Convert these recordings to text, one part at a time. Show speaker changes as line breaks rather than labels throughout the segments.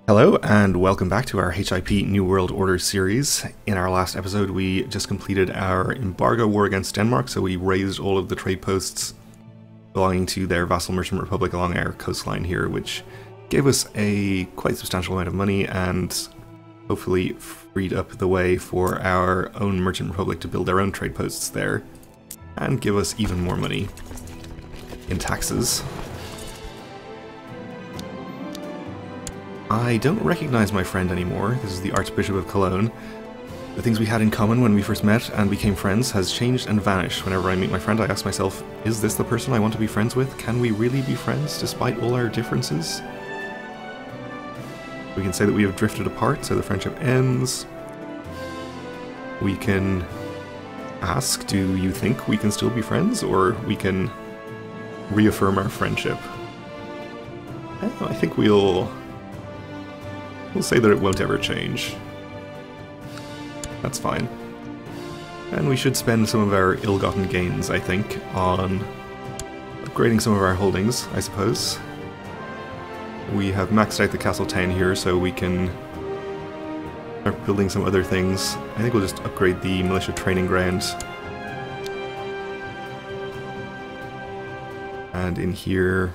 Hello and welcome back to our HIP New World Order series. In our last episode we just completed our embargo war against Denmark, so we raised all of the trade posts belonging to their vassal merchant republic along our coastline here, which gave us a quite substantial amount of money and hopefully freed up the way for our own merchant republic to build their own trade posts there and give us even more money in taxes. I don't recognize my friend anymore. This is the Archbishop of Cologne. The things we had in common when we first met and became friends has changed and vanished. Whenever I meet my friend, I ask myself, is this the person I want to be friends with? Can we really be friends despite all our differences? We can say that we have drifted apart, so the friendship ends. We can ask, do you think we can still be friends? Or we can reaffirm our friendship. I think we'll say that it won't ever change. That's fine. And we should spend some of our ill-gotten gains, I think, on upgrading some of our holdings, I suppose. We have maxed out the castle town here, so we can start building some other things. I think we'll just upgrade the militia training ground. And in here,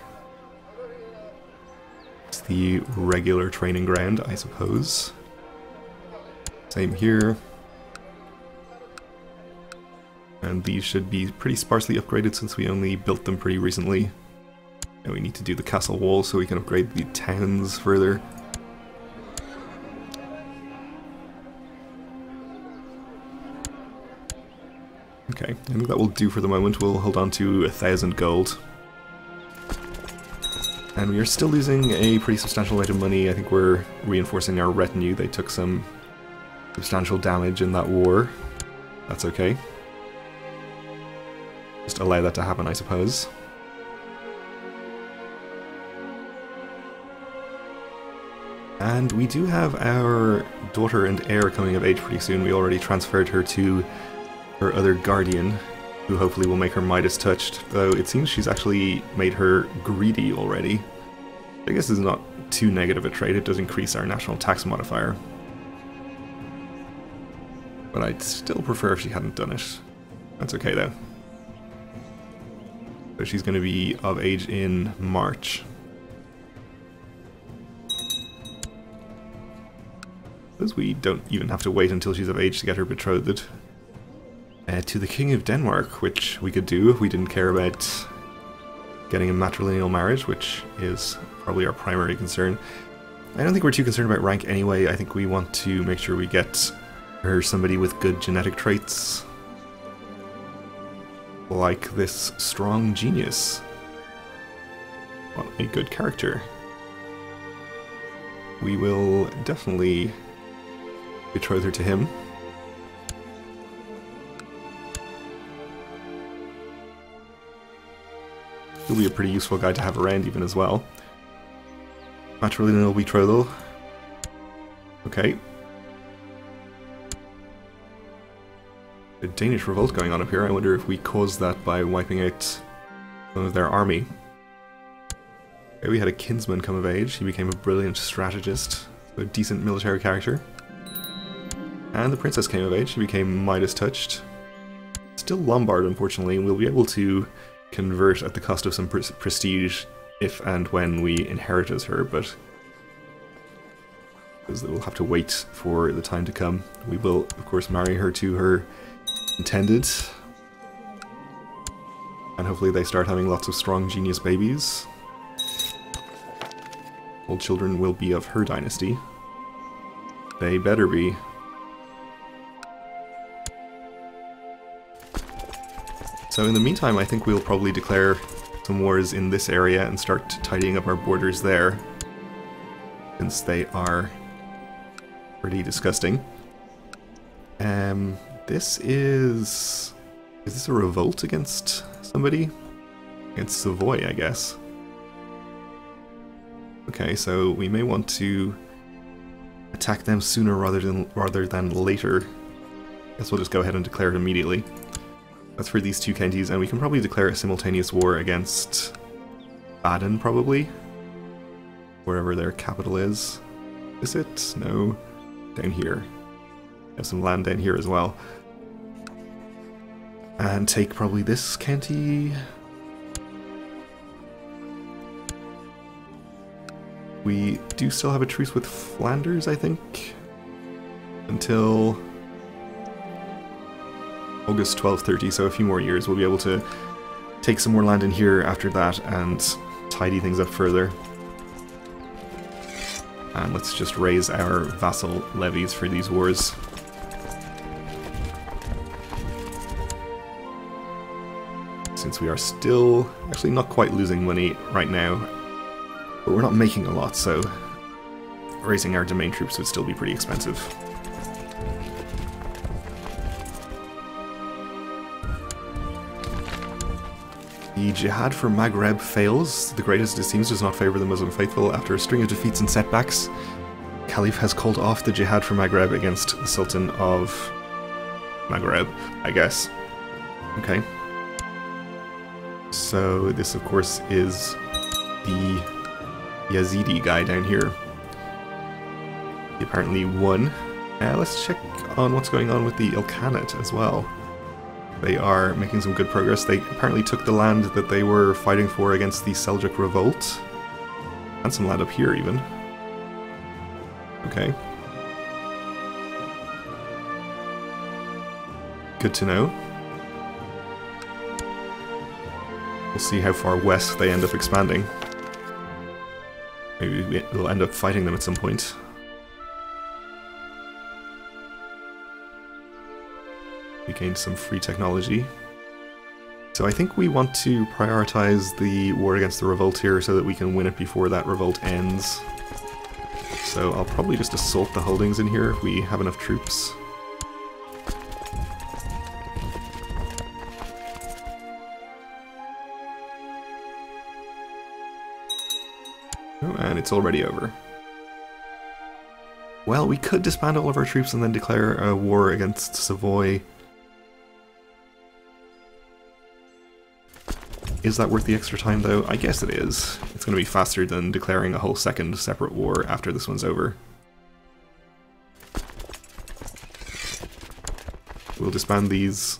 the regular training ground, I suppose. Same here. And these should be pretty sparsely upgraded since we only built them pretty recently. And we need to do the castle wall so we can upgrade the towns further. Okay, I think that will do for the moment. We'll hold on to 1,000 gold. And we are still losing a pretty substantial amount of money. I think we're reinforcing our retinue. They took some substantial damage in that war. That's okay. Just allow that to happen, I suppose. And we do have our daughter and heir coming of age pretty soon. We already transferred her to her other guardian, who hopefully will make her Midas touched, though it seems she's actually made her greedy already. I guess it's not too negative a trait, it does increase our national tax modifier. But I'd still prefer if she hadn't done it. That's okay though. So she's going to be of age in March. Because we don't even have to wait until she's of age to get her betrothed. To the King of Denmark, which we could do if we didn't care about getting a matrilineal marriage, which is probably our primary concern. I don't think we're too concerned about rank anyway. I think we want to make sure we get her somebody with good genetic traits. Like this strong genius. What a good character. We will definitely betroth her to him. He'll be a pretty useful guy to have around even as well. Matrilineal betrothal. Okay. A Danish revolt going on up here. I wonder if we caused that by wiping out some of their army. Okay, we had a kinsman come of age. He became a brilliant strategist. So a decent military character. And the princess came of age. She became Midas touched. Still Lombard, unfortunately. We'll be able to convert at the cost of some prestige if and when we inherit as her, but because we'll have to wait for the time to come. We will, of course, marry her to her intended, and hopefully they start having lots of strong genius babies. All children will be of her dynasty. They better be. So in the meantime, I think we'll probably declare some wars in this area and start tidying up our borders there, since they are pretty disgusting. This is this a revolt against somebody? Against Savoy, I guess. Okay, so we may want to attack them sooner rather than later. Guess we'll just go ahead and declare it immediately. That's for these two counties, and we can probably declare a simultaneous war against Baden, probably. Wherever their capital is. Is it? No. Down here. Have some land down here as well. And take probably this county. We do still have a truce with Flanders, I think, until August 1230, so a few more years. We'll be able to take some more land in here after that and tidy things up further. And let's just raise our vassal levies for these wars. Since we are still actually not quite losing money right now, but we're not making a lot, so raising our domain troops would still be pretty expensive. The jihad for Maghreb fails. The greatest, it seems, does not favour the Muslim faithful. After a string of defeats and setbacks, Caliph has called off the jihad for Maghreb against the Sultan of Maghreb, I guess. Okay. So this, of course, is the Yazidi guy down here. He apparently won. Let's check on what's going on with the Ilkhanate as well. They are making some good progress. They apparently took the land that they were fighting for against the Seljuk revolt. And some land up here, even. Okay. Good to know. We'll see how far west they end up expanding. Maybe we'll end up fighting them at some point. We gained some free technology. So I think we want to prioritize the war against the revolt here so that we can win it before that revolt ends. So I'll probably just assault the holdings in here if we have enough troops. Oh, and it's already over. Well, we could disband all of our troops and then declare a war against Savoy. Is that worth the extra time, though? I guess it is. It's going to be faster than declaring a whole second separate war after this one's over. We'll disband these.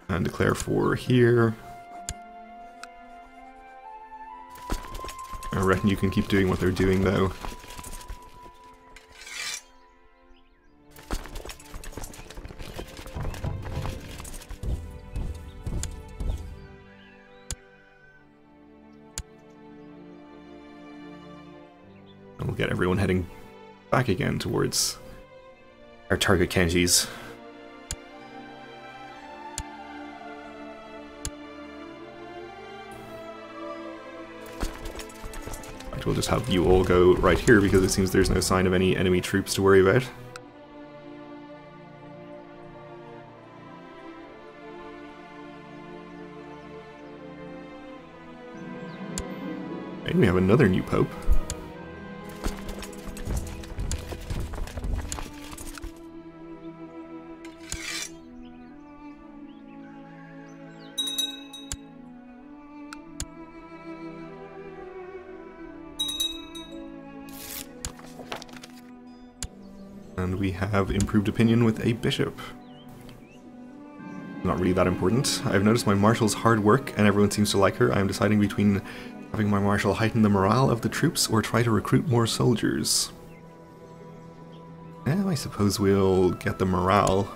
And declare for here. I reckon you can keep doing what they're doing, though. And we'll get everyone heading back again towards our target counties. We'll just have you all go right here because it seems there's no sign of any enemy troops to worry about. And we have another new pope. And we have improved opinion with a bishop. Not really that important. I've noticed my marshal's hard work and everyone seems to like her. I'm deciding between having my marshal heighten the morale of the troops or try to recruit more soldiers. Yeah, I suppose we'll get the morale.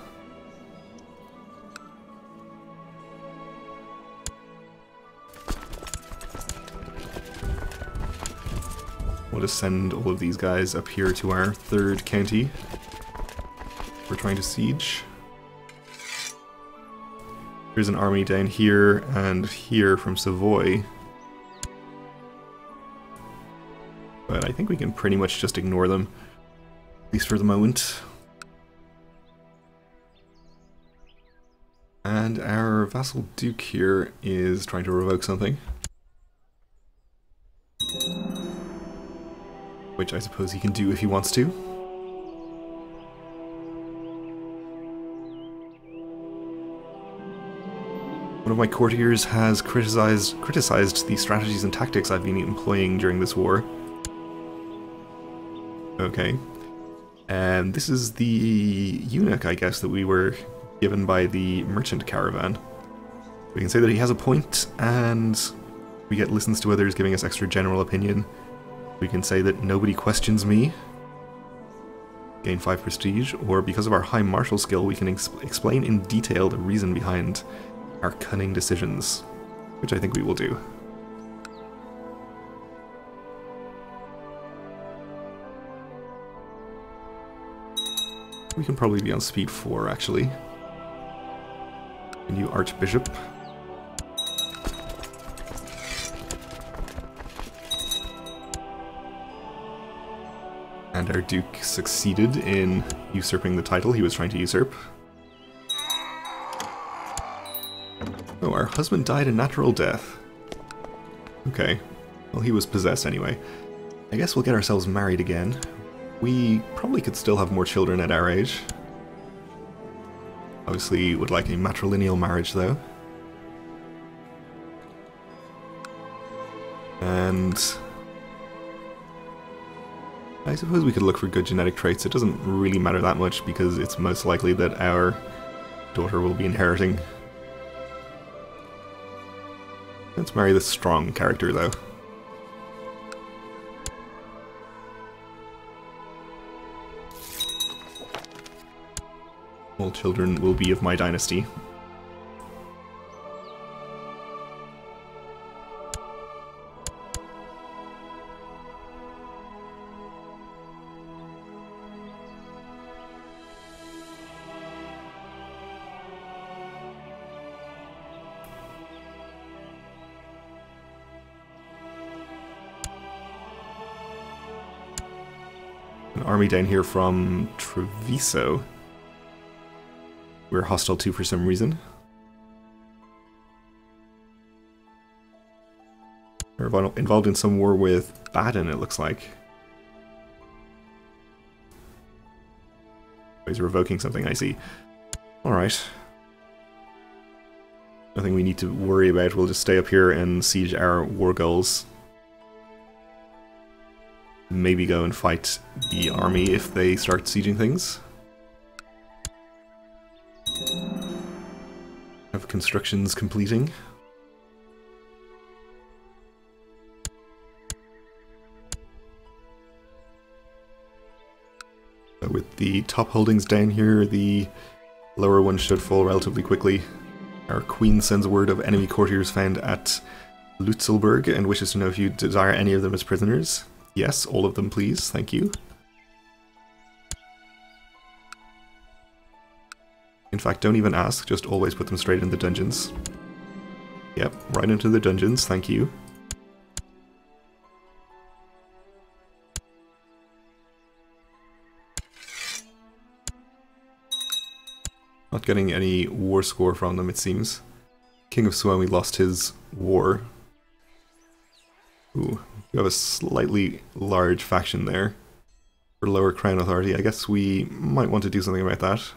We'll just send all of these guys up here to our third county. We're trying to siege. There's an army down here and here from Savoy. But I think we can pretty much just ignore them, at least for the moment. And our vassal duke here is trying to revoke something. Which I suppose he can do if he wants to. One of my courtiers has criticized the strategies and tactics I've been employing during this war. Okay. And this is the eunuch, I guess, that we were given by the merchant caravan. We can say that he has a point, and we get listens to others giving us extra general opinion. We can say that nobody questions me. Gain 5 prestige, or because of our high martial skill, we can explain in detail the reason behind our cunning decisions, which I think we will do. We can probably be on speed 4, actually. And you Archbishop. And our Duke succeeded in usurping the title he was trying to usurp. Oh, our husband died a natural death. Okay. Well, he was possessed anyway. I guess we'll get ourselves married again. We probably could still have more children at our age. Obviously would like a matrilineal marriage, though. And I suppose we could look for good genetic traits. It doesn't really matter that much because it's most likely that our daughter will be inheriting. Let's marry this strong character, though. All children will be of my dynasty. An army down here from Treviso we're hostile to for some reason. We're involved in some war with Baden, it looks like. He's revoking something, I see. Alright. Nothing we need to worry about. We'll just stay up here and siege our war goals. Maybe go and fight the army if they start sieging things. Have constructions completing. With the top holdings down here, the lower ones should fall relatively quickly. Our queen sends word of enemy courtiers found at Lutzelburg and wishes to know if you desire any of them as prisoners. Yes, all of them please, thank you. In fact, don't even ask, just always put them straight in the dungeons. Yep, right into the dungeons, thank you. Not getting any war score from them, it seems. King of Suomi lost his war. Ooh, you have a slightly large faction there. For lower crown authority, I guess we might want to do something about that.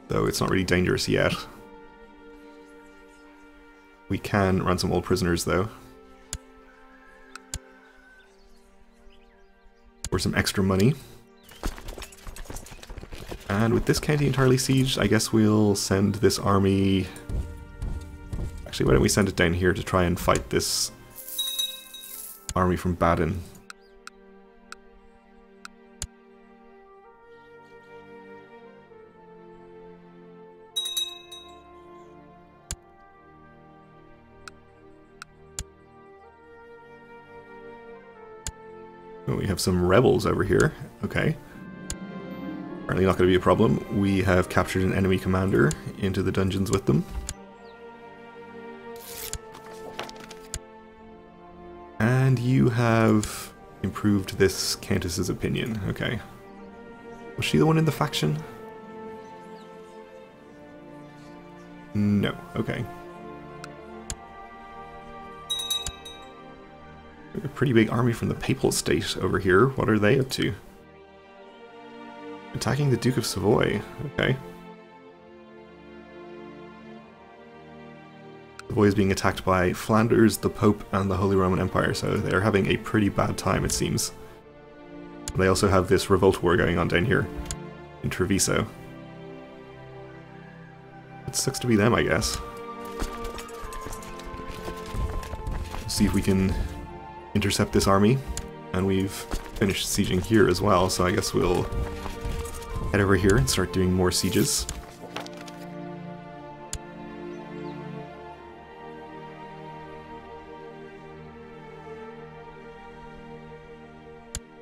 Though it's not really dangerous yet. We can ransom all prisoners, though. For some extra money. And with this county entirely sieged, I guess we'll send this army... Actually, why don't we send it down here to try and fight this army from Baden. Oh, we have some rebels over here. Okay. Apparently not going to be a problem. We have captured an enemy commander into the dungeons with them. And you have improved this Countess's opinion. Okay. Was she the one in the faction? No. Okay. A pretty big army from the Papal State over here. What are they up to? Attacking the Duke of Savoy, okay. Savoy is being attacked by Flanders, the Pope, and the Holy Roman Empire, so they're having a pretty bad time, it seems. They also have this revolt war going on down here in Treviso. It sucks to be them, I guess. See if we can intercept this army, and we've finished sieging here as well, so I guess we'll head over here and start doing more sieges.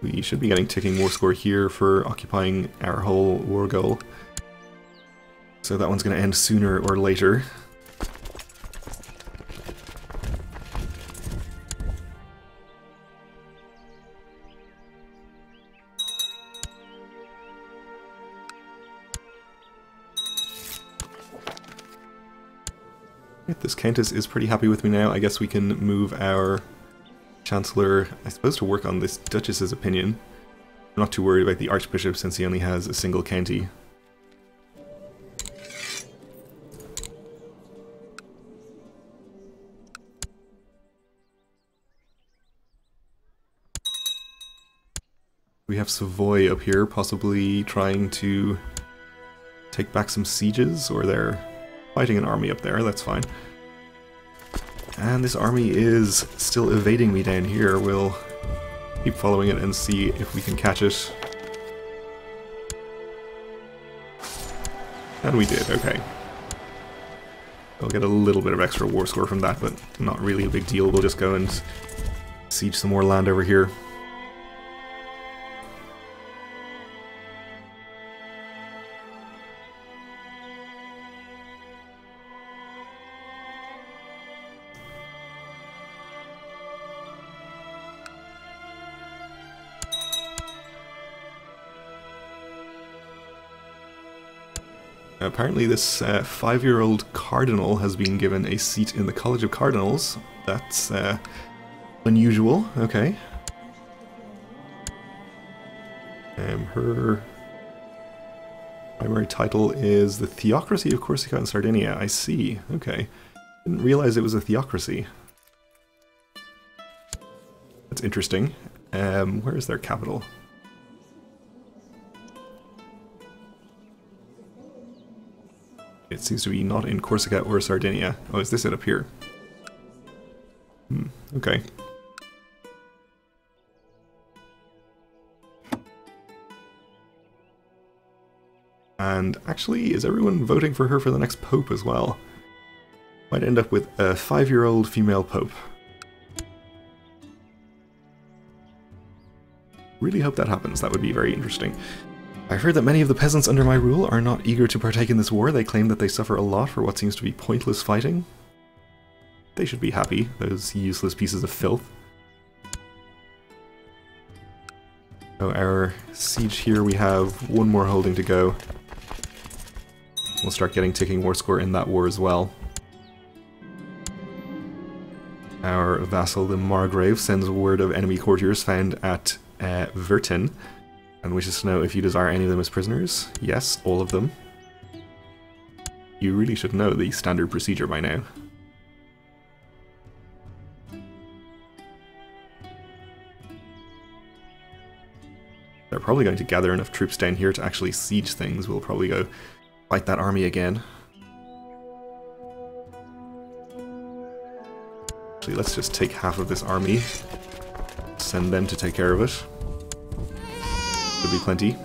We should be getting ticking war score here for occupying our whole war goal. So that one's going to end sooner or later. This Countess is pretty happy with me now. I guess we can move our Chancellor, I suppose, to work on this Duchess's opinion. I'm not too worried about the Archbishop since he only has a single county. We have Savoy up here, possibly trying to take back some sieges, or they're fighting an army up there, that's fine. And this army is still evading me down here. We'll keep following it and see if we can catch it. And we did, okay. I'll get a little bit of extra war score from that, but not really a big deal. We'll just go and siege some more land over here. Apparently this 5-year-old cardinal has been given a seat in the College of Cardinals. That's unusual, okay. Her primary title is the Theocracy of Corsica and Sardinia. I see, okay. Didn't realize it was a theocracy. That's interesting. Where is their capital? It seems to be not in Corsica or Sardinia. Oh, is this it up here? Okay. And actually, is everyone voting for her for the next pope as well? Might end up with a 5-year-old female pope. Really hope that happens. That would be very interesting. I've heard that many of the peasants under my rule are not eager to partake in this war. They claim that they suffer a lot for what seems to be pointless fighting. They should be happy, those useless pieces of filth. So our siege here, we have one more holding to go. We'll start getting ticking war score in that war as well. Our vassal, the Margrave, sends word of enemy courtiers found at Vertin, and wishes to know if you desire any of them as prisoners. Yes, all of them. You really should know the standard procedure by now. They're probably going to gather enough troops down here to actually siege things. We'll probably go fight that army again. Actually, let's just take half of this army. Send them to take care of it. Should be plenty.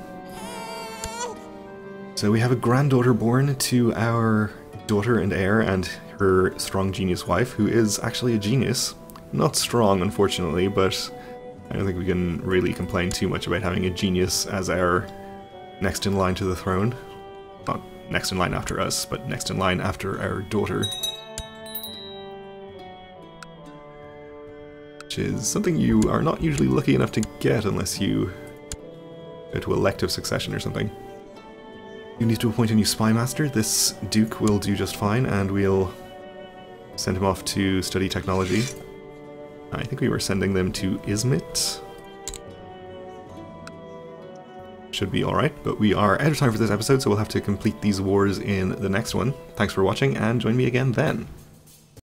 So we have a granddaughter born to our daughter and heir and her strong genius wife, who is actually a genius. Not strong, unfortunately, but I don't think we can really complain too much about having a genius as our next in line to the throne. Not next in line after us, but next in line after our daughter. Which is something you are not usually lucky enough to get unless you go to elective succession or something. You need to appoint a new spy master. This duke will do just fine, and we'll send him off to study technology. I think we were sending them to Izmit. should be alright, but we are out of time for this episode, so we'll have to complete these wars in the next one. Thanks for watching, and join me again then.